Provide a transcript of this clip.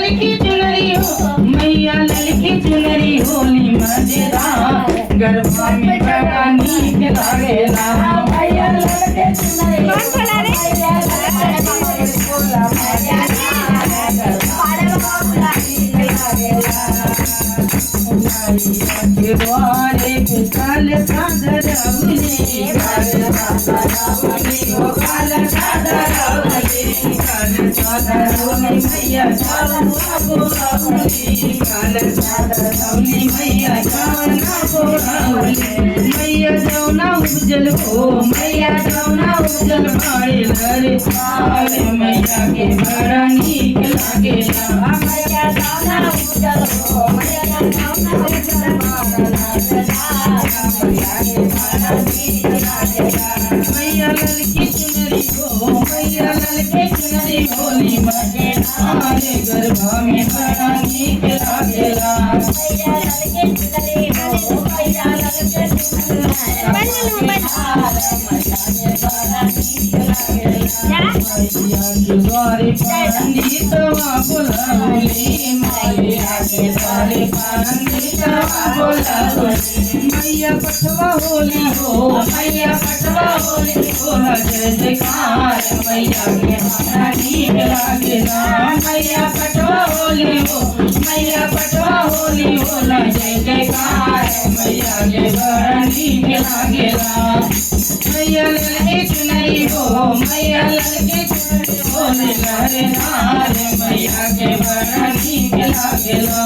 ललकी चुनरी हो मैया ललकी चुनरी होली मजेदार गरबा में बड़ा नीक लागेला मैया ललकी चुनरी कौन बोला रे द्वारे काल सादरवली काल सादरवली मैया जावना बोलावली काल सादरवली मैया जावना बोलावली मैया जावना उजल हो मैया जावना उजल मारे लरे सारे मैया के बड़ा नीक लागेला मैया जावना उजल हो मैया जावना उजल मैया ललकी चुनरी हो मैया ललकी चुनरी होली मजेदार गरबा में बड़ा नीक लागेला मैया ललकी चुनरी हो मैया ललकी चुनरी द्वारे पंडितवा बोलावली मैया के द्वारे पंडितवा बोलावली मैया पटवा होली हो मैया पटवा होली हो जय जयकार मैया के हमारा नीक लागेला मैया पटवा होली हो मैया पटवा होली हो जय जयकार मैया के बड़ा नीक लागेला मैया ललकी चुनरी हो मैया ललकी चुनरी हो लहरे नार मैया के बड़ा नीक लागेला।